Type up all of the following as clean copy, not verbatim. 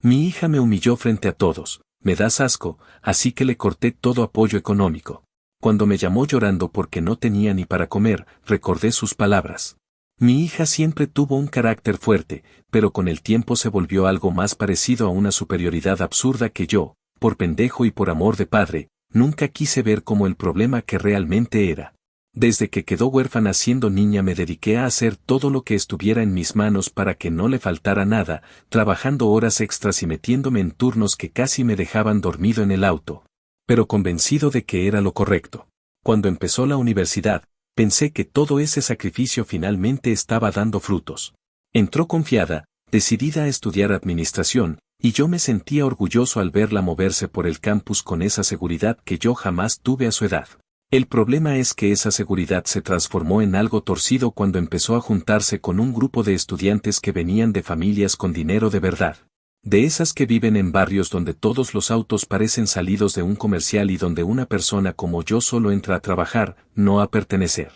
Mi hija me humilló frente a todos, me das asco, así que le corté todo apoyo económico. Cuando me llamó llorando porque no tenía ni para comer, recordé sus palabras. Mi hija siempre tuvo un carácter fuerte, pero con el tiempo se volvió algo más parecido a una superioridad absurda que yo, por pendejo y por amor de padre, nunca quise ver como el problema que realmente era. Desde que quedó huérfana siendo niña me dediqué a hacer todo lo que estuviera en mis manos para que no le faltara nada, trabajando horas extras y metiéndome en turnos que casi me dejaban dormido en el auto. Pero convencido de que era lo correcto. Cuando empezó la universidad, pensé que todo ese sacrificio finalmente estaba dando frutos. Entró confiada, decidida a estudiar administración, y yo me sentía orgulloso al verla moverse por el campus con esa seguridad que yo jamás tuve a su edad. El problema es que esa seguridad se transformó en algo torcido cuando empezó a juntarse con un grupo de estudiantes que venían de familias con dinero de verdad. De esas que viven en barrios donde todos los autos parecen salidos de un comercial y donde una persona como yo solo entra a trabajar, no a pertenecer.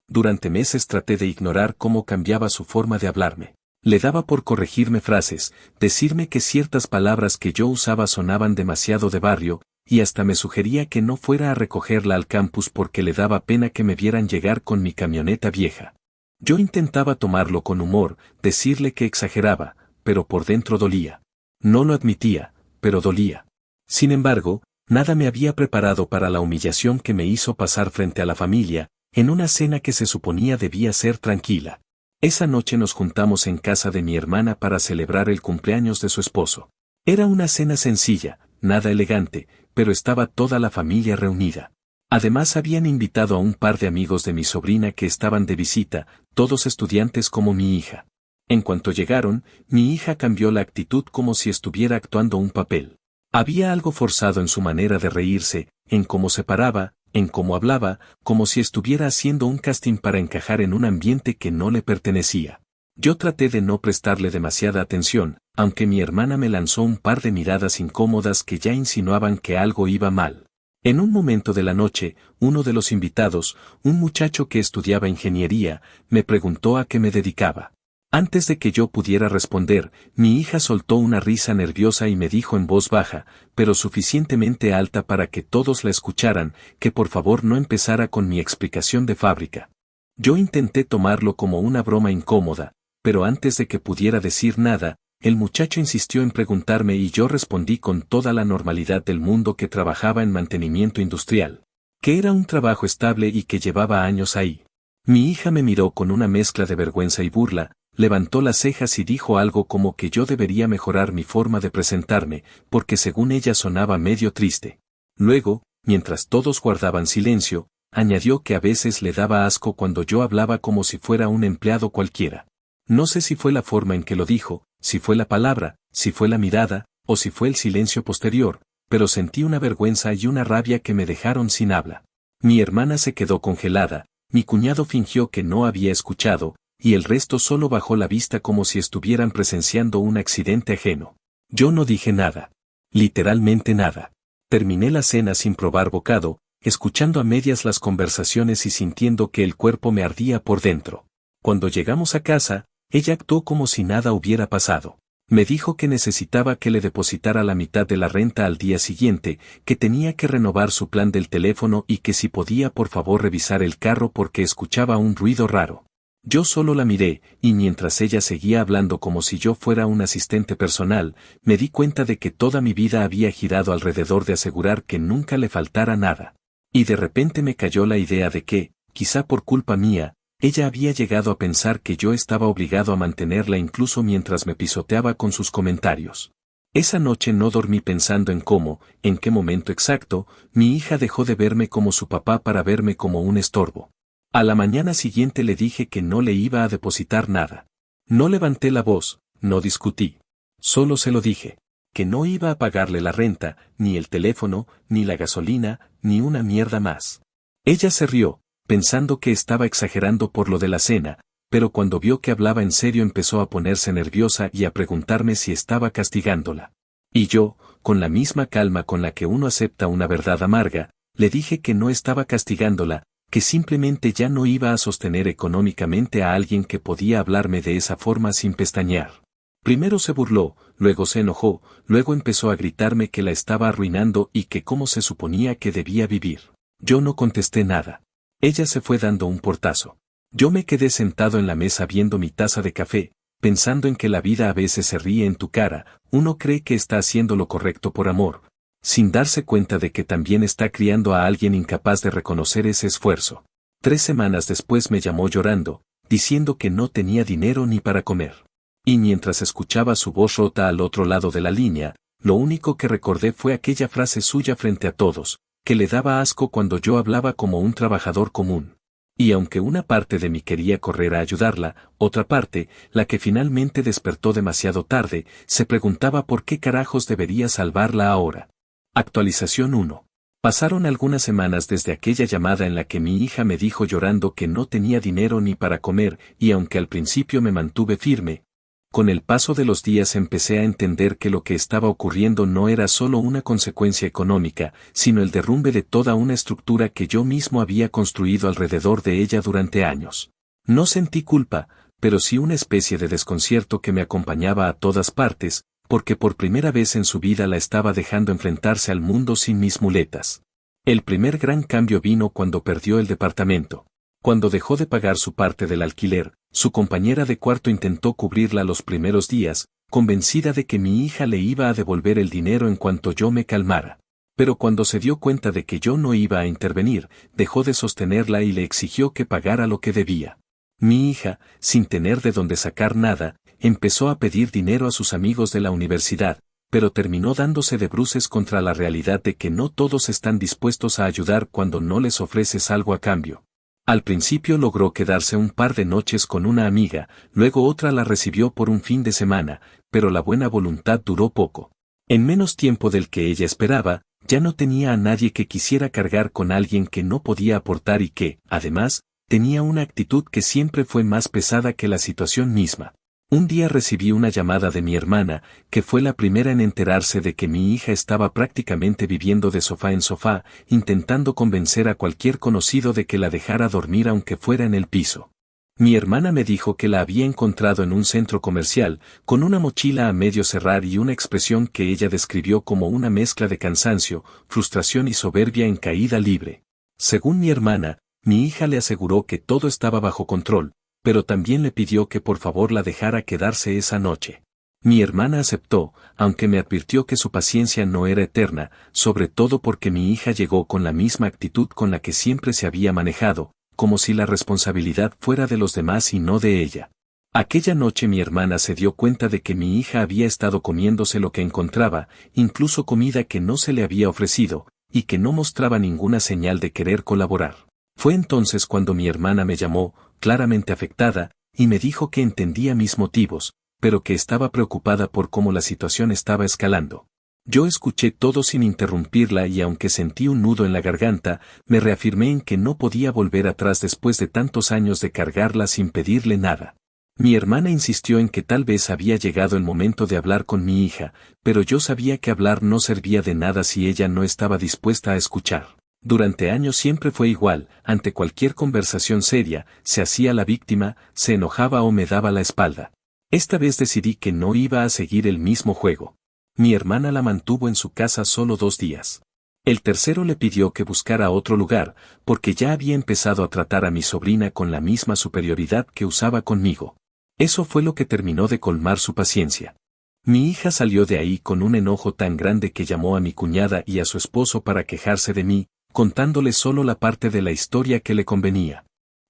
Durante meses traté de ignorar cómo cambiaba su forma de hablarme. Le daba por corregirme frases, decirme que ciertas palabras que yo usaba sonaban demasiado de barrio, y hasta me sugería que no fuera a recogerla al campus porque le daba pena que me vieran llegar con mi camioneta vieja. Yo intentaba tomarlo con humor, decirle que exageraba, pero por dentro dolía. No lo admitía, pero dolía. Sin embargo, nada me había preparado para la humillación que me hizo pasar frente a la familia, en una cena que se suponía debía ser tranquila. Esa noche nos juntamos en casa de mi hermana para celebrar el cumpleaños de su esposo. Era una cena sencilla, nada elegante, pero estaba toda la familia reunida. Además habían invitado a un par de amigos de mi sobrina que estaban de visita, todos estudiantes como mi hija. En cuanto llegaron, mi hija cambió la actitud como si estuviera actuando un papel. Había algo forzado en su manera de reírse, en cómo se paraba, en cómo hablaba, como si estuviera haciendo un casting para encajar en un ambiente que no le pertenecía. Yo traté de no prestarle demasiada atención, aunque mi hermana me lanzó un par de miradas incómodas que ya insinuaban que algo iba mal. En un momento de la noche, uno de los invitados, un muchacho que estudiaba ingeniería, me preguntó a qué me dedicaba. Antes de que yo pudiera responder, mi hija soltó una risa nerviosa y me dijo en voz baja, pero suficientemente alta para que todos la escucharan, que por favor no empezara con mi explicación de fábrica. Yo intenté tomarlo como una broma incómoda, pero antes de que pudiera decir nada, el muchacho insistió en preguntarme y yo respondí con toda la normalidad del mundo que trabajaba en mantenimiento industrial, que era un trabajo estable y que llevaba años ahí. Mi hija me miró con una mezcla de vergüenza y burla, levantó las cejas y dijo algo como que yo debería mejorar mi forma de presentarme, porque según ella sonaba medio triste. Luego, mientras todos guardaban silencio, añadió que a veces le daba asco cuando yo hablaba como si fuera un empleado cualquiera. No sé si fue la forma en que lo dijo, si fue la palabra, si fue la mirada, o si fue el silencio posterior, pero sentí una vergüenza y una rabia que me dejaron sin habla. Mi hermana se quedó congelada, mi cuñado fingió que no había escuchado, y el resto solo bajó la vista como si estuvieran presenciando un accidente ajeno. Yo no dije nada. Literalmente nada. Terminé la cena sin probar bocado, escuchando a medias las conversaciones y sintiendo que el cuerpo me ardía por dentro. Cuando llegamos a casa, ella actuó como si nada hubiera pasado. Me dijo que necesitaba que le depositara la mitad de la renta al día siguiente, que tenía que renovar su plan del teléfono y que si podía por favor revisar el carro porque escuchaba un ruido raro. Yo solo la miré, y mientras ella seguía hablando como si yo fuera un asistente personal, me di cuenta de que toda mi vida había girado alrededor de asegurar que nunca le faltara nada. Y de repente me cayó la idea de que, quizá por culpa mía, ella había llegado a pensar que yo estaba obligado a mantenerla incluso mientras me pisoteaba con sus comentarios. Esa noche no dormí pensando en cómo, en qué momento exacto, mi hija dejó de verme como su papá para verme como un estorbo. A la mañana siguiente le dije que no le iba a depositar nada. No levanté la voz, no discutí. Solo se lo dije, que no iba a pagarle la renta, ni el teléfono, ni la gasolina, ni una mierda más. Ella se rió, pensando que estaba exagerando por lo de la cena, pero cuando vio que hablaba en serio empezó a ponerse nerviosa y a preguntarme si estaba castigándola. Y yo, con la misma calma con la que uno acepta una verdad amarga, le dije que no estaba castigándola, que simplemente ya no iba a sostener económicamente a alguien que podía hablarme de esa forma sin pestañear. Primero se burló, luego se enojó, luego empezó a gritarme que la estaba arruinando y que cómo se suponía que debía vivir. Yo no contesté nada. Ella se fue dando un portazo. Yo me quedé sentado en la mesa viendo mi taza de café, pensando en que la vida a veces se ríe en tu cara, uno cree que está haciendo lo correcto por amor, sin darse cuenta de que también está criando a alguien incapaz de reconocer ese esfuerzo. 3 semanas después me llamó llorando, diciendo que no tenía dinero ni para comer. Y mientras escuchaba su voz rota al otro lado de la línea, lo único que recordé fue aquella frase suya frente a todos, que le daba asco cuando yo hablaba como un trabajador común. Y aunque una parte de mí quería correr a ayudarla, otra parte, la que finalmente despertó demasiado tarde, se preguntaba por qué carajos debería salvarla ahora. Actualización 1. Pasaron algunas semanas desde aquella llamada en la que mi hija me dijo llorando que no tenía dinero ni para comer, y aunque al principio me mantuve firme, con el paso de los días empecé a entender que lo que estaba ocurriendo no era solo una consecuencia económica, sino el derrumbe de toda una estructura que yo mismo había construido alrededor de ella durante años. No sentí culpa, pero sí una especie de desconcierto que me acompañaba a todas partes, porque por primera vez en su vida la estaba dejando enfrentarse al mundo sin mis muletas. El primer gran cambio vino cuando perdió el departamento. Cuando dejó de pagar su parte del alquiler, su compañera de cuarto intentó cubrirla los primeros días, convencida de que mi hija le iba a devolver el dinero en cuanto yo me calmara. Pero cuando se dio cuenta de que yo no iba a intervenir, dejó de sostenerla y le exigió que pagara lo que debía. Mi hija, sin tener de dónde sacar nada, empezó a pedir dinero a sus amigos de la universidad, pero terminó dándose de bruces contra la realidad de que no todos están dispuestos a ayudar cuando no les ofreces algo a cambio. Al principio logró quedarse un par de noches con una amiga, luego otra la recibió por un fin de semana, pero la buena voluntad duró poco. En menos tiempo del que ella esperaba, ya no tenía a nadie que quisiera cargar con alguien que no podía aportar y que, además, tenía una actitud que siempre fue más pesada que la situación misma. Un día recibí una llamada de mi hermana, que fue la primera en enterarse de que mi hija estaba prácticamente viviendo de sofá en sofá, intentando convencer a cualquier conocido de que la dejara dormir aunque fuera en el piso. Mi hermana me dijo que la había encontrado en un centro comercial, con una mochila a medio cerrar y una expresión que ella describió como una mezcla de cansancio, frustración y soberbia en caída libre. Según mi hermana, mi hija le aseguró que todo estaba bajo control, pero también le pidió que por favor la dejara quedarse esa noche. Mi hermana aceptó, aunque me advirtió que su paciencia no era eterna, sobre todo porque mi hija llegó con la misma actitud con la que siempre se había manejado, como si la responsabilidad fuera de los demás y no de ella. Aquella noche mi hermana se dio cuenta de que mi hija había estado comiéndose lo que encontraba, incluso comida que no se le había ofrecido, y que no mostraba ninguna señal de querer colaborar. Fue entonces cuando mi hermana me llamó, claramente afectada, y me dijo que entendía mis motivos, pero que estaba preocupada por cómo la situación estaba escalando. Yo escuché todo sin interrumpirla y aunque sentí un nudo en la garganta, me reafirmé en que no podía volver atrás después de tantos años de cargarla sin pedirle nada. Mi hermana insistió en que tal vez había llegado el momento de hablar con mi hija, pero yo sabía que hablar no servía de nada si ella no estaba dispuesta a escuchar. Durante años siempre fue igual, ante cualquier conversación seria, se hacía la víctima, se enojaba o me daba la espalda. Esta vez decidí que no iba a seguir el mismo juego. Mi hermana la mantuvo en su casa solo 2 días. El tercero le pidió que buscara otro lugar, porque ya había empezado a tratar a mi sobrina con la misma superioridad que usaba conmigo. Eso fue lo que terminó de colmar su paciencia. Mi hija salió de ahí con un enojo tan grande que llamó a mi cuñada y a su esposo para quejarse de mí, contándole solo la parte de la historia que le convenía.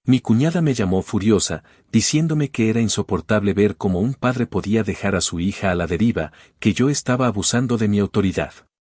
Mi cuñada me llamó furiosa, diciéndome que era insoportable ver cómo un padre podía dejar a su hija a la deriva, que yo estaba abusando de mi autoridad.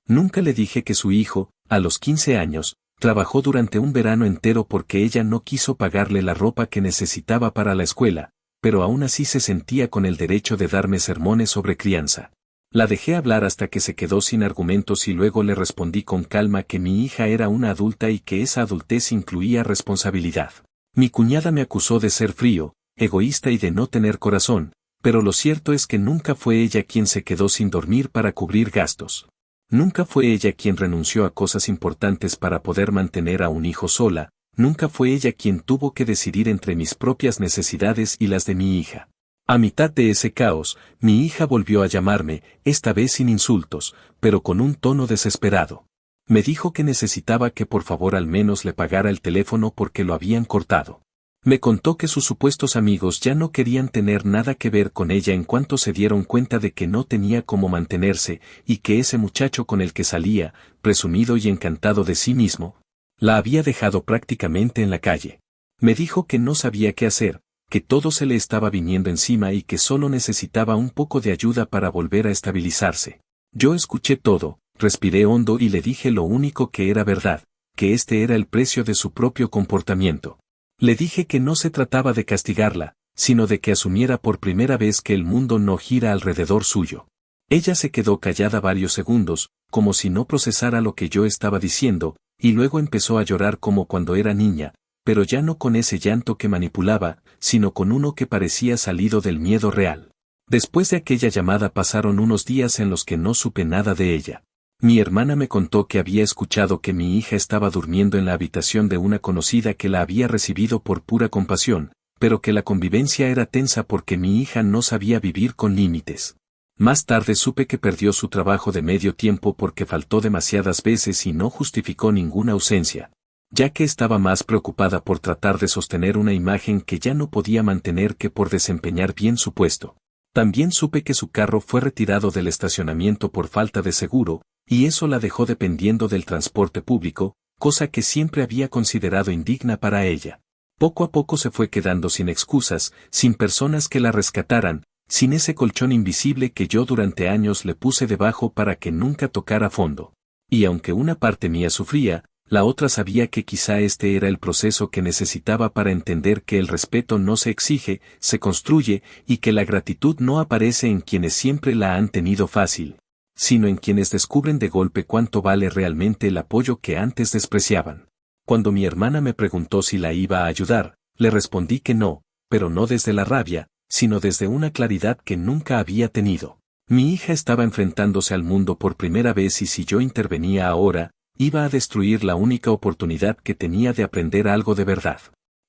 Nunca le dije que su hijo, a los 15 años, trabajó durante un verano entero porque ella no quiso pagarle la ropa que necesitaba para la escuela, pero aún así se sentía con el derecho de darme sermones sobre crianza. La dejé hablar hasta que se quedó sin argumentos y luego le respondí con calma que mi hija era una adulta y que esa adultez incluía responsabilidad. Mi cuñada me acusó de ser frío, egoísta y de no tener corazón, pero lo cierto es que nunca fue ella quien se quedó sin dormir para cubrir gastos. Nunca fue ella quien renunció a cosas importantes para poder mantener a un hijo sola, nunca fue ella quien tuvo que decidir entre mis propias necesidades y las de mi hija. A mitad de ese caos, mi hija volvió a llamarme, esta vez sin insultos, pero con un tono desesperado. Me dijo que necesitaba que por favor al menos le pagara el teléfono porque lo habían cortado. Me contó que sus supuestos amigos ya no querían tener nada que ver con ella en cuanto se dieron cuenta de que no tenía cómo mantenerse, y que ese muchacho con el que salía, presumido y encantado de sí mismo, la había dejado prácticamente en la calle. Me dijo que no sabía qué hacer, que todo se le estaba viniendo encima y que solo necesitaba un poco de ayuda para volver a estabilizarse. Yo escuché todo, respiré hondo y le dije lo único que era verdad, que este era el precio de su propio comportamiento. Le dije que no se trataba de castigarla, sino de que asumiera por primera vez que el mundo no gira alrededor suyo. Ella se quedó callada varios segundos, como si no procesara lo que yo estaba diciendo, y luego empezó a llorar como cuando era niña, pero ya no con ese llanto que manipulaba, sino con uno que parecía salido del miedo real. Después de aquella llamada pasaron unos días en los que no supe nada de ella. Mi hermana me contó que había escuchado que mi hija estaba durmiendo en la habitación de una conocida que la había recibido por pura compasión, pero que la convivencia era tensa porque mi hija no sabía vivir con límites. Más tarde supe que perdió su trabajo de medio tiempo porque faltó demasiadas veces y no justificó ninguna ausencia, ya que estaba más preocupada por tratar de sostener una imagen que ya no podía mantener que por desempeñar bien su puesto. También supe que su carro fue retirado del estacionamiento por falta de seguro, y eso la dejó dependiendo del transporte público, cosa que siempre había considerado indigna para ella. Poco a poco se fue quedando sin excusas, sin personas que la rescataran, sin ese colchón invisible que yo durante años le puse debajo para que nunca tocara fondo. Y aunque una parte mía sufría, la otra sabía que quizá este era el proceso que necesitaba para entender que el respeto no se exige, se construye, y que la gratitud no aparece en quienes siempre la han tenido fácil, sino en quienes descubren de golpe cuánto vale realmente el apoyo que antes despreciaban. Cuando mi hermana me preguntó si la iba a ayudar, le respondí que no, pero no desde la rabia, sino desde una claridad que nunca había tenido. Mi hija estaba enfrentándose al mundo por primera vez y si yo intervenía ahora, iba a destruir la única oportunidad que tenía de aprender algo de verdad.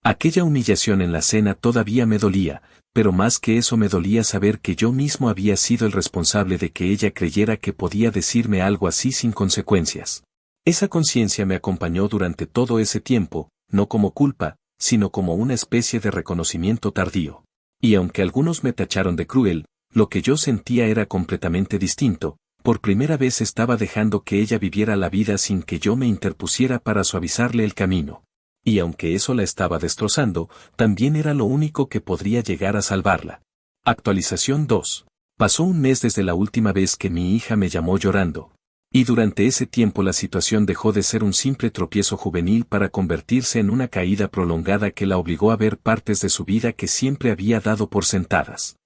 Aquella humillación en la cena todavía me dolía, pero más que eso me dolía saber que yo mismo había sido el responsable de que ella creyera que podía decirme algo así sin consecuencias. Esa conciencia me acompañó durante todo ese tiempo, no como culpa, sino como una especie de reconocimiento tardío. Y aunque algunos me tacharon de cruel, lo que yo sentía era completamente distinto. Por primera vez estaba dejando que ella viviera la vida sin que yo me interpusiera para suavizarle el camino. Y aunque eso la estaba destrozando, también era lo único que podría llegar a salvarla. Actualización 2. Pasó un mes desde la última vez que mi hija me llamó llorando. Y durante ese tiempo la situación dejó de ser un simple tropiezo juvenil para convertirse en una caída prolongada que la obligó a ver partes de su vida que siempre había dado por sentadas.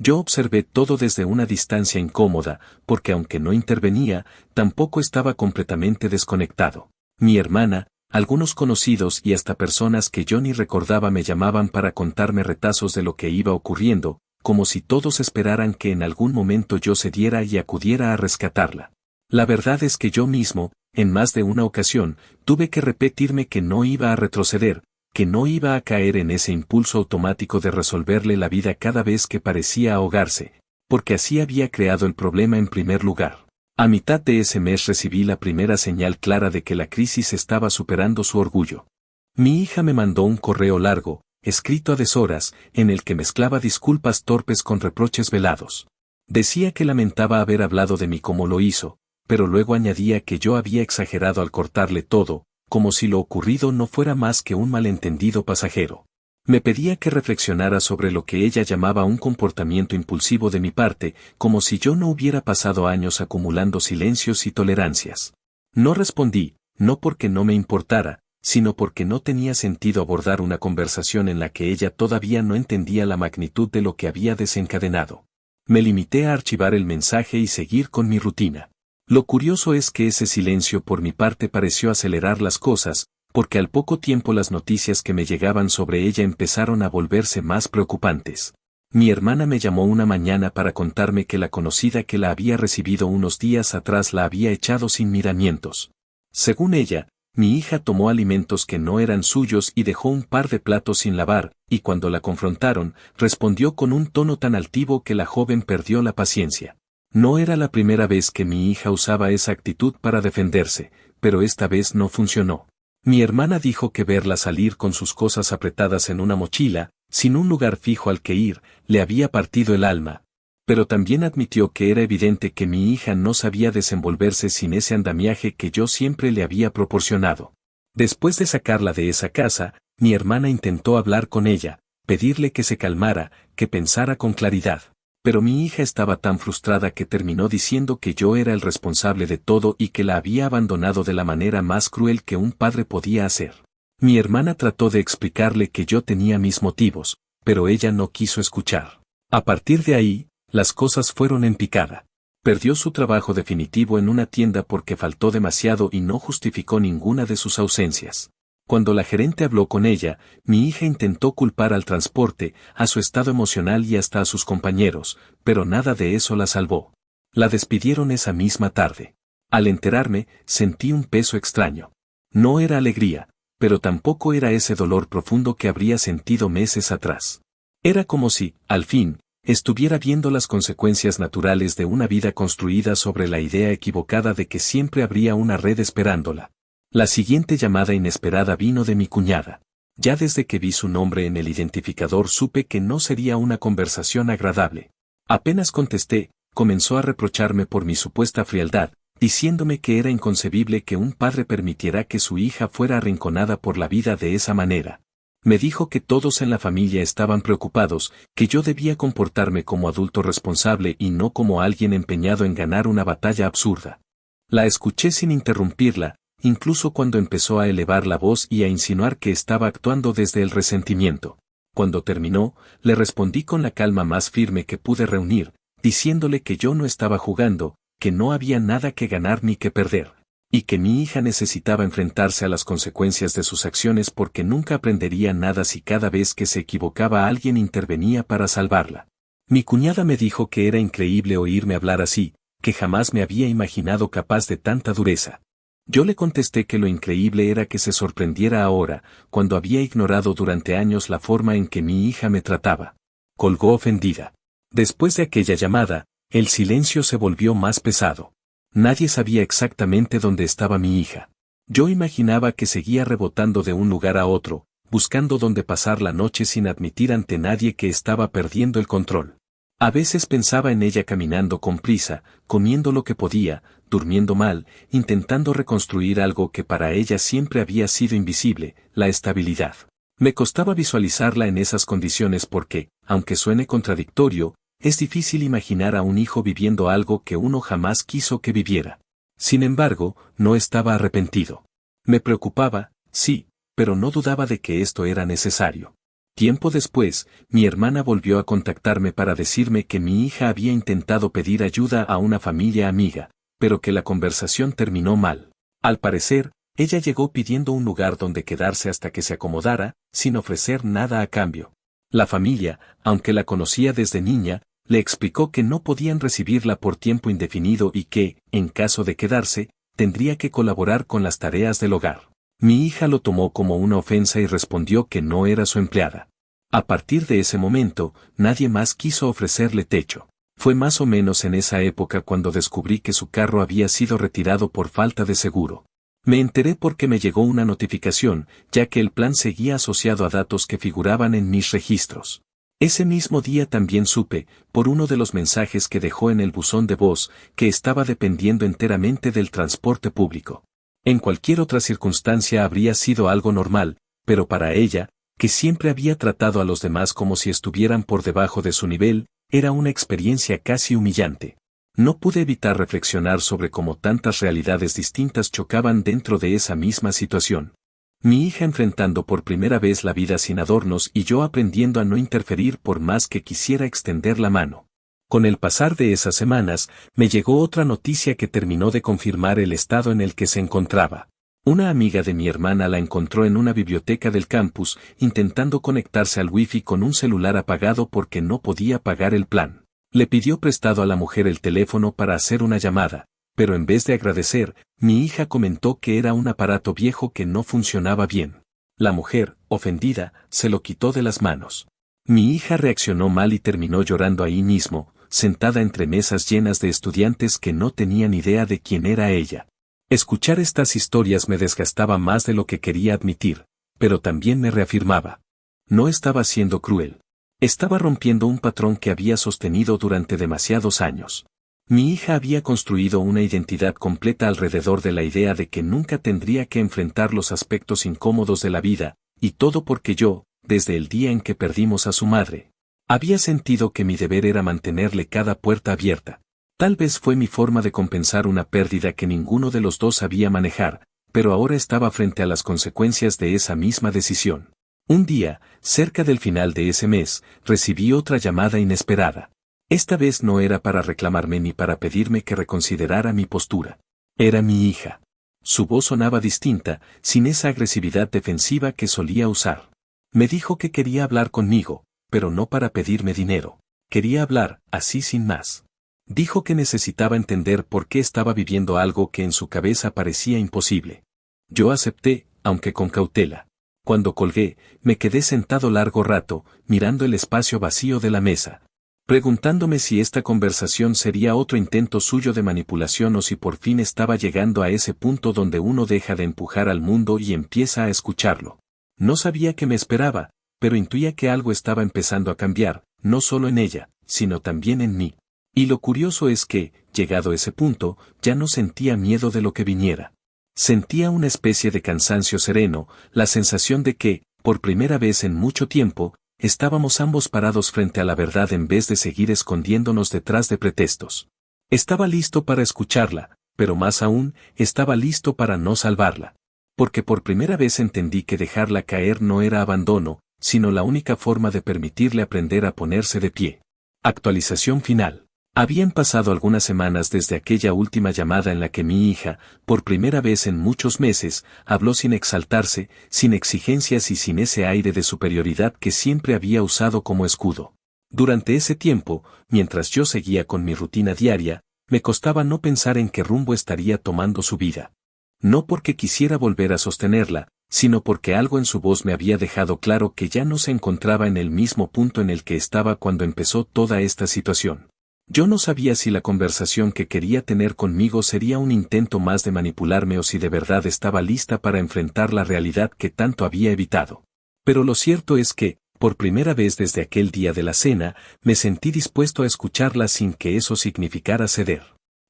Yo observé todo desde una distancia incómoda, porque aunque no intervenía, tampoco estaba completamente desconectado. Mi hermana, algunos conocidos y hasta personas que yo ni recordaba me llamaban para contarme retazos de lo que iba ocurriendo, como si todos esperaran que en algún momento yo cediera y acudiera a rescatarla. La verdad es que yo mismo, en más de una ocasión, tuve que repetirme que no iba a retroceder, que no iba a caer en ese impulso automático de resolverle la vida cada vez que parecía ahogarse, porque así había creado el problema en primer lugar. A mitad de ese mes recibí la primera señal clara de que la crisis estaba superando su orgullo. Mi hija me mandó un correo largo, escrito a deshoras, en el que mezclaba disculpas torpes con reproches velados. Decía que lamentaba haber hablado de mí como lo hizo, pero luego añadía que yo había exagerado al cortarle todo, como si lo ocurrido no fuera más que un malentendido pasajero. Me pedía que reflexionara sobre lo que ella llamaba un comportamiento impulsivo de mi parte, como si yo no hubiera pasado años acumulando silencios y tolerancias. No respondí, no porque no me importara, sino porque no tenía sentido abordar una conversación en la que ella todavía no entendía la magnitud de lo que había desencadenado. Me limité a archivar el mensaje y seguir con mi rutina. Lo curioso es que ese silencio por mi parte pareció acelerar las cosas, porque al poco tiempo las noticias que me llegaban sobre ella empezaron a volverse más preocupantes. Mi hermana me llamó una mañana para contarme que la conocida que la había recibido unos días atrás la había echado sin miramientos. Según ella, mi hija tomó alimentos que no eran suyos y dejó un par de platos sin lavar, y cuando la confrontaron, respondió con un tono tan altivo que la joven perdió la paciencia. No era la primera vez que mi hija usaba esa actitud para defenderse, pero esta vez no funcionó. Mi hermana dijo que verla salir con sus cosas apretadas en una mochila, sin un lugar fijo al que ir, le había partido el alma. Pero también admitió que era evidente que mi hija no sabía desenvolverse sin ese andamiaje que yo siempre le había proporcionado. Después de sacarla de esa casa, mi hermana intentó hablar con ella, pedirle que se calmara, que pensara con claridad. Pero mi hija estaba tan frustrada que terminó diciendo que yo era el responsable de todo y que la había abandonado de la manera más cruel que un padre podía hacer. Mi hermana trató de explicarle que yo tenía mis motivos, pero ella no quiso escuchar. A partir de ahí, las cosas fueron en picada. Perdió su trabajo definitivo en una tienda porque faltó demasiado y no justificó ninguna de sus ausencias. Cuando la gerente habló con ella, mi hija intentó culpar al transporte, a su estado emocional y hasta a sus compañeros, pero nada de eso la salvó. La despidieron esa misma tarde. Al enterarme, sentí un peso extraño. No era alegría, pero tampoco era ese dolor profundo que habría sentido meses atrás. Era como si, al fin, estuviera viendo las consecuencias naturales de una vida construida sobre la idea equivocada de que siempre habría una red esperándola. La siguiente llamada inesperada vino de mi cuñada. Ya desde que vi su nombre en el identificador supe que no sería una conversación agradable. Apenas contesté, comenzó a reprocharme por mi supuesta frialdad, diciéndome que era inconcebible que un padre permitiera que su hija fuera arrinconada por la vida de esa manera. Me dijo que todos en la familia estaban preocupados, que yo debía comportarme como adulto responsable y no como alguien empeñado en ganar una batalla absurda. La escuché sin interrumpirla, incluso cuando empezó a elevar la voz y a insinuar que estaba actuando desde el resentimiento. Cuando terminó, le respondí con la calma más firme que pude reunir, diciéndole que yo no estaba jugando, que no había nada que ganar ni que perder, y que mi hija necesitaba enfrentarse a las consecuencias de sus acciones porque nunca aprendería nada si cada vez que se equivocaba alguien intervenía para salvarla. Mi cuñada me dijo que era increíble oírme hablar así, que jamás me había imaginado capaz de tanta dureza. Yo le contesté que lo increíble era que se sorprendiera ahora, cuando había ignorado durante años la forma en que mi hija me trataba. Colgó ofendida. Después de aquella llamada, el silencio se volvió más pesado. Nadie sabía exactamente dónde estaba mi hija. Yo imaginaba que seguía rebotando de un lugar a otro, buscando dónde pasar la noche sin admitir ante nadie que estaba perdiendo el control. A veces pensaba en ella caminando con prisa, comiendo lo que podía, durmiendo mal, intentando reconstruir algo que para ella siempre había sido invisible, la estabilidad. Me costaba visualizarla en esas condiciones porque, aunque suene contradictorio, es difícil imaginar a un hijo viviendo algo que uno jamás quiso que viviera. Sin embargo, no estaba arrepentido. Me preocupaba, sí, pero no dudaba de que esto era necesario. Tiempo después, mi hermana volvió a contactarme para decirme que mi hija había intentado pedir ayuda a una familia amiga, pero que la conversación terminó mal. Al parecer, ella llegó pidiendo un lugar donde quedarse hasta que se acomodara, sin ofrecer nada a cambio. La familia, aunque la conocía desde niña, le explicó que no podían recibirla por tiempo indefinido y que, en caso de quedarse, tendría que colaborar con las tareas del hogar. Mi hija lo tomó como una ofensa y respondió que no era su empleada. A partir de ese momento, nadie más quiso ofrecerle techo. Fue más o menos en esa época cuando descubrí que su carro había sido retirado por falta de seguro. Me enteré porque me llegó una notificación, ya que el plan seguía asociado a datos que figuraban en mis registros. Ese mismo día también supe, por uno de los mensajes que dejó en el buzón de voz, que estaba dependiendo enteramente del transporte público. En cualquier otra circunstancia habría sido algo normal, pero para ella, que siempre había tratado a los demás como si estuvieran por debajo de su nivel, era una experiencia casi humillante. No pude evitar reflexionar sobre cómo tantas realidades distintas chocaban dentro de esa misma situación. Mi hija enfrentando por primera vez la vida sin adornos y yo aprendiendo a no interferir por más que quisiera extender la mano. Con el pasar de esas semanas, me llegó otra noticia que terminó de confirmar el estado en el que se encontraba. Una amiga de mi hermana la encontró en una biblioteca del campus, intentando conectarse al wifi con un celular apagado porque no podía pagar el plan. Le pidió prestado a la mujer el teléfono para hacer una llamada, pero en vez de agradecer, Mi hija comentó que era un aparato viejo que no funcionaba bien. La mujer, ofendida, se lo quitó de las manos. Mi hija reaccionó mal y terminó llorando ahí mismo, sentada entre mesas llenas de estudiantes que no tenían idea de quién era ella. Escuchar estas historias me desgastaba más de lo que quería admitir, pero también me reafirmaba. No estaba siendo cruel. Estaba rompiendo un patrón que había sostenido durante demasiados años. Mi hija había construido una identidad completa alrededor de la idea de que nunca tendría que enfrentar los aspectos incómodos de la vida, y todo porque yo, desde el día en que perdimos a su madre, había sentido que mi deber era mantenerle cada puerta abierta. Tal vez fue mi forma de compensar una pérdida que ninguno de los dos sabía manejar, pero ahora estaba frente a las consecuencias de esa misma decisión. Un día, cerca del final de ese mes, recibí otra llamada inesperada. Esta vez no era para reclamarme ni para pedirme que reconsiderara mi postura. Era mi hija. Su voz sonaba distinta, sin esa agresividad defensiva que solía usar. Me dijo que quería hablar conmigo, pero no para pedirme dinero. Quería hablar, así sin más. Dijo que necesitaba entender por qué estaba viviendo algo que en su cabeza parecía imposible. Yo acepté, aunque con cautela. Cuando colgué, me quedé sentado largo rato, mirando el espacio vacío de la mesa, preguntándome si esta conversación sería otro intento suyo de manipulación o si por fin estaba llegando a ese punto donde uno deja de empujar al mundo y empieza a escucharlo. No sabía qué me esperaba, pero intuía que algo estaba empezando a cambiar, no solo en ella, sino también en mí. Y lo curioso es que, llegado ese punto, ya no sentía miedo de lo que viniera. Sentía una especie de cansancio sereno, la sensación de que, por primera vez en mucho tiempo, estábamos ambos parados frente a la verdad en vez de seguir escondiéndonos detrás de pretextos. Estaba listo para escucharla, pero más aún, estaba listo para no salvarla. Porque por primera vez entendí que dejarla caer no era abandono, sino la única forma de permitirle aprender a ponerse de pie. Actualización final. Habían pasado algunas semanas desde aquella última llamada en la que mi hija, por primera vez en muchos meses, habló sin exaltarse, sin exigencias y sin ese aire de superioridad que siempre había usado como escudo. Durante ese tiempo, mientras yo seguía con mi rutina diaria, me costaba no pensar en qué rumbo estaría tomando su vida. No porque quisiera volver a sostenerla, sino porque algo en su voz me había dejado claro que ya no se encontraba en el mismo punto en el que estaba cuando empezó toda esta situación. Yo no sabía si la conversación que quería tener conmigo sería un intento más de manipularme o si de verdad estaba lista para enfrentar la realidad que tanto había evitado. Pero lo cierto es que, por primera vez desde aquel día de la cena, me sentí dispuesto a escucharla sin que eso significara ceder.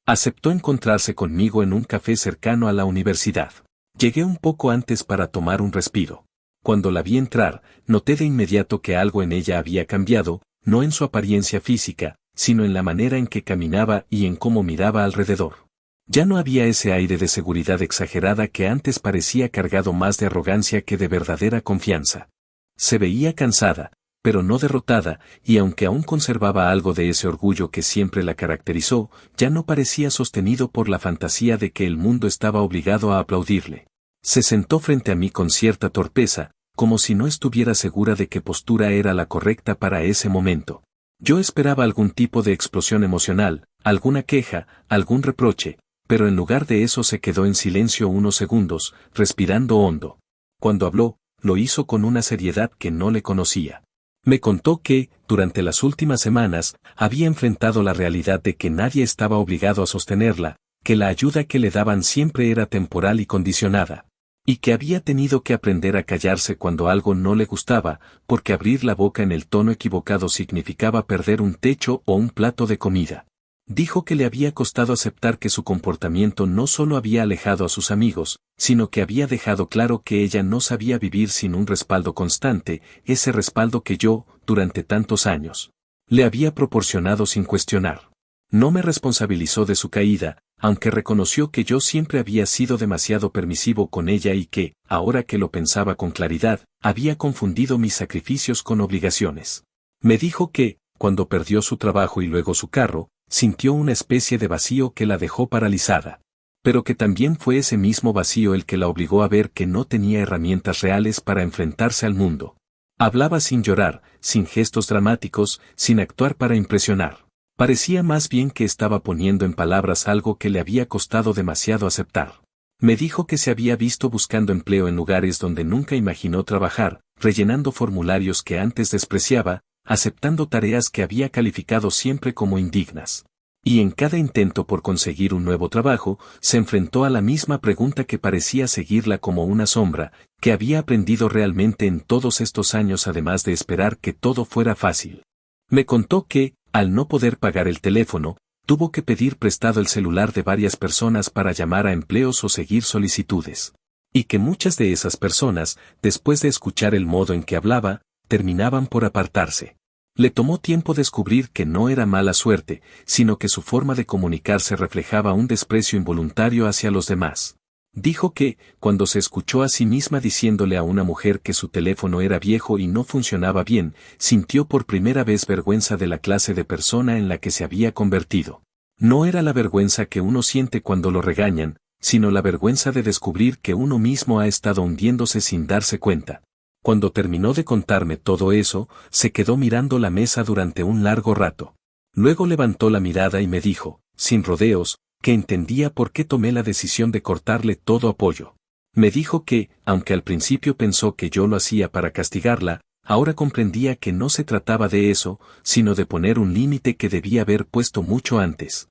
Aceptó encontrarse conmigo en un café cercano a la universidad. Llegué un poco antes para tomar un respiro. Cuando la vi entrar, noté de inmediato que algo en ella había cambiado, no en su apariencia física, sino en la manera en que caminaba y en cómo miraba alrededor. Ya no había ese aire de seguridad exagerada que antes parecía cargado más de arrogancia que de verdadera confianza. Se veía cansada, pero no derrotada, y aunque aún conservaba algo de ese orgullo que siempre la caracterizó, ya no parecía sostenido por la fantasía de que el mundo estaba obligado a aplaudirle. Se sentó frente a mí con cierta torpeza, como si no estuviera segura de qué postura era la correcta para ese momento. Yo esperaba algún tipo de explosión emocional, alguna queja, algún reproche, pero en lugar de eso se quedó en silencio unos segundos, respirando hondo. Cuando habló, lo hizo con una seriedad que no le conocía. Me contó que, durante las últimas semanas, había enfrentado la realidad de que nadie estaba obligado a sostenerla, que la ayuda que le daban siempre era temporal y condicionada, y que había tenido que aprender a callarse cuando algo no le gustaba, porque abrir la boca en el tono equivocado significaba perder un techo o un plato de comida. Dijo que le había costado aceptar que su comportamiento no solo había alejado a sus amigos, sino que había dejado claro que ella no sabía vivir sin un respaldo constante, ese respaldo que yo, durante tantos años, le había proporcionado sin cuestionar. No me responsabilizó de su caída, aunque reconoció que yo siempre había sido demasiado permisivo con ella y que, ahora que lo pensaba con claridad, había confundido mis sacrificios con obligaciones. Me dijo que, cuando perdió su trabajo y luego su carro, sintió una especie de vacío que la dejó paralizada. Pero que también fue ese mismo vacío el que la obligó a ver que no tenía herramientas reales para enfrentarse al mundo. Hablaba sin llorar, sin gestos dramáticos, sin actuar para impresionar. Parecía más bien que estaba poniendo en palabras algo que le había costado demasiado aceptar. Me dijo que se había visto buscando empleo en lugares donde nunca imaginó trabajar, rellenando formularios que antes despreciaba, aceptando tareas que había calificado siempre como indignas. Y en cada intento por conseguir un nuevo trabajo, se enfrentó a la misma pregunta que parecía seguirla como una sombra: ¿qué había aprendido realmente en todos estos años además de esperar que todo fuera fácil? Me contó que, al no poder pagar el teléfono, tuvo que pedir prestado el celular de varias personas para llamar a empleos o seguir solicitudes. Y que muchas de esas personas, después de escuchar el modo en que hablaba, terminaban por apartarse. Le tomó tiempo descubrir que no era mala suerte, sino que su forma de comunicarse reflejaba un desprecio involuntario hacia los demás. Dijo que, cuando se escuchó a sí misma diciéndole a una mujer que su teléfono era viejo y no funcionaba bien, sintió por primera vez vergüenza de la clase de persona en la que se había convertido. No era la vergüenza que uno siente cuando lo regañan, sino la vergüenza de descubrir que uno mismo ha estado hundiéndose sin darse cuenta. Cuando terminó de contarme todo eso, se quedó mirando la mesa durante un largo rato. Luego levantó la mirada y me dijo, sin rodeos, que entendía por qué tomé la decisión de cortarle todo apoyo. Me dijo que, aunque al principio pensó que yo lo hacía para castigarla, ahora comprendía que no se trataba de eso, sino de poner un límite que debía haber puesto mucho antes.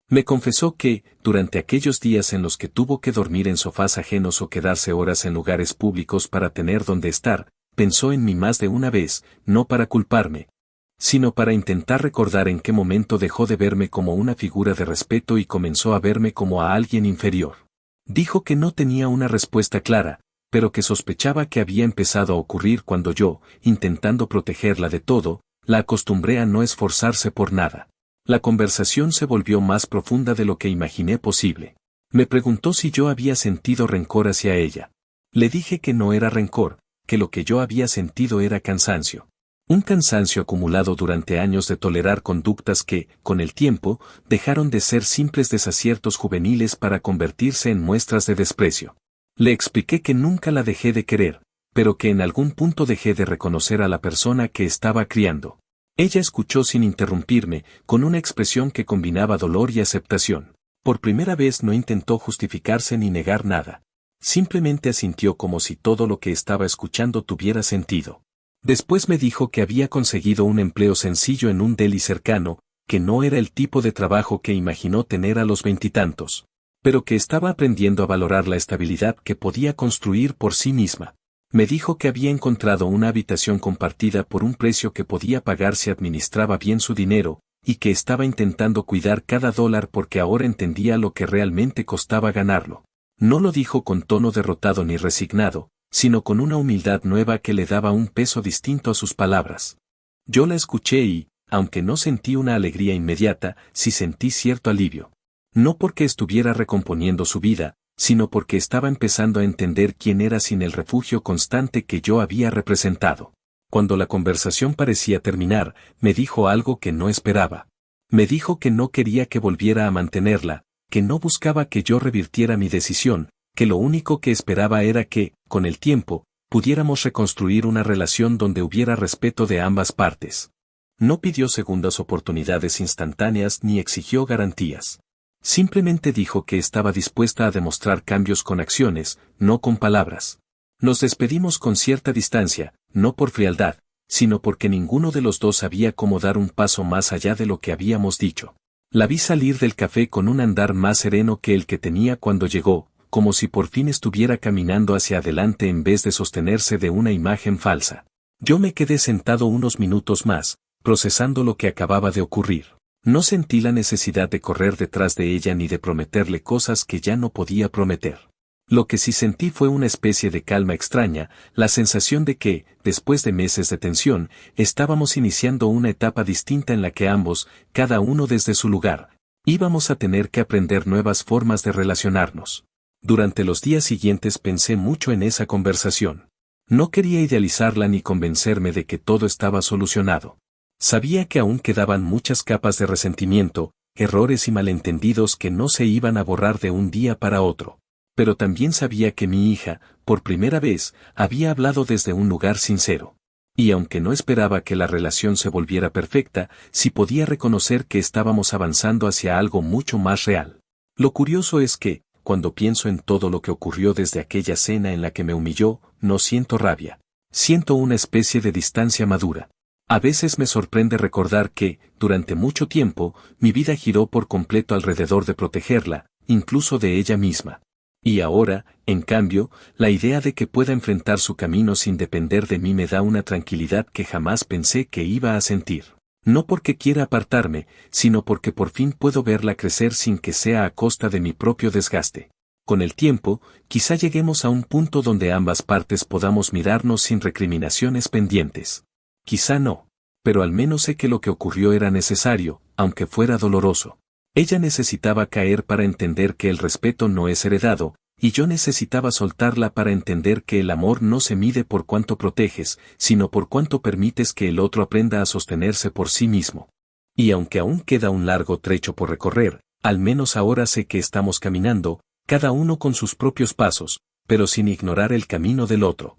Me confesó que, durante aquellos días en los que tuvo que dormir en sofás ajenos o quedarse horas en lugares públicos para tener donde estar, pensó en mí más de una vez, no para culparme, sino para intentar recordar en qué momento dejó de verme como una figura de respeto y comenzó a verme como a alguien inferior. Dijo que no tenía una respuesta clara, pero que sospechaba que había empezado a ocurrir cuando yo, intentando protegerla de todo, la acostumbré a no esforzarse por nada. La conversación se volvió más profunda de lo que imaginé posible. Me preguntó si yo había sentido rencor hacia ella. Le dije que no era rencor, que lo que yo había sentido era cansancio. Un cansancio acumulado durante años de tolerar conductas que, con el tiempo, dejaron de ser simples desaciertos juveniles para convertirse en muestras de desprecio. Le expliqué que nunca la dejé de querer, pero que en algún punto dejé de reconocer a la persona que estaba criando. Ella escuchó sin interrumpirme, con una expresión que combinaba dolor y aceptación. Por primera vez no intentó justificarse ni negar nada. Simplemente asintió como si todo lo que estaba escuchando tuviera sentido. Después me dijo que había conseguido un empleo sencillo en un deli cercano, que no era el tipo de trabajo que imaginó tener a los 20 y tantos, pero que estaba aprendiendo a valorar la estabilidad que podía construir por sí misma. Me dijo que había encontrado una habitación compartida por un precio que podía pagar si administraba bien su dinero, y que estaba intentando cuidar cada dólar porque ahora entendía lo que realmente costaba ganarlo. No lo dijo con tono derrotado ni resignado, sino con una humildad nueva que le daba un peso distinto a sus palabras. Yo la escuché y, aunque no sentí una alegría inmediata, sí sentí cierto alivio. No porque estuviera recomponiendo su vida, sino porque estaba empezando a entender quién era sin el refugio constante que yo había representado. Cuando la conversación parecía terminar, me dijo algo que no esperaba. Me dijo que no quería que volviera a mantenerla, que no buscaba que yo revirtiera mi decisión, que lo único que esperaba era que, con el tiempo, pudiéramos reconstruir una relación donde hubiera respeto de ambas partes. No pidió segundas oportunidades instantáneas ni exigió garantías. Simplemente dijo que estaba dispuesta a demostrar cambios con acciones, no con palabras. Nos despedimos con cierta distancia, no por frialdad, sino porque ninguno de los dos sabía cómo dar un paso más allá de lo que habíamos dicho. La vi salir del café con un andar más sereno que el que tenía cuando llegó, como si por fin estuviera caminando hacia adelante en vez de sostenerse de una imagen falsa. Yo me quedé sentado unos minutos más, procesando lo que acababa de ocurrir. No sentí la necesidad de correr detrás de ella ni de prometerle cosas que ya no podía prometer. Lo que sí sentí fue una especie de calma extraña, la sensación de que, después de meses de tensión, estábamos iniciando una etapa distinta en la que ambos, cada uno desde su lugar, íbamos a tener que aprender nuevas formas de relacionarnos. Durante los días siguientes pensé mucho en esa conversación. No quería idealizarla ni convencerme de que todo estaba solucionado. Sabía que aún quedaban muchas capas de resentimiento, errores y malentendidos que no se iban a borrar de un día para otro. Pero también sabía que mi hija, por primera vez, había hablado desde un lugar sincero. Y aunque no esperaba que la relación se volviera perfecta, sí podía reconocer que estábamos avanzando hacia algo mucho más real. Lo curioso es que, cuando pienso en todo lo que ocurrió desde aquella cena en la que me humilló, no siento rabia. Siento una especie de distancia madura. A veces me sorprende recordar que, durante mucho tiempo, mi vida giró por completo alrededor de protegerla, incluso de ella misma. Y ahora, en cambio, la idea de que pueda enfrentar su camino sin depender de mí me da una tranquilidad que jamás pensé que iba a sentir. No porque quiera apartarme, sino porque por fin puedo verla crecer sin que sea a costa de mi propio desgaste. Con el tiempo, quizá lleguemos a un punto donde ambas partes podamos mirarnos sin recriminaciones pendientes. Quizá no. Pero al menos sé que lo que ocurrió era necesario, aunque fuera doloroso. Ella necesitaba caer para entender que el respeto no es heredado, y yo necesitaba soltarla para entender que el amor no se mide por cuánto proteges, sino por cuánto permites que el otro aprenda a sostenerse por sí mismo. Y aunque aún queda un largo trecho por recorrer, al menos ahora sé que estamos caminando, cada uno con sus propios pasos, pero sin ignorar el camino del otro.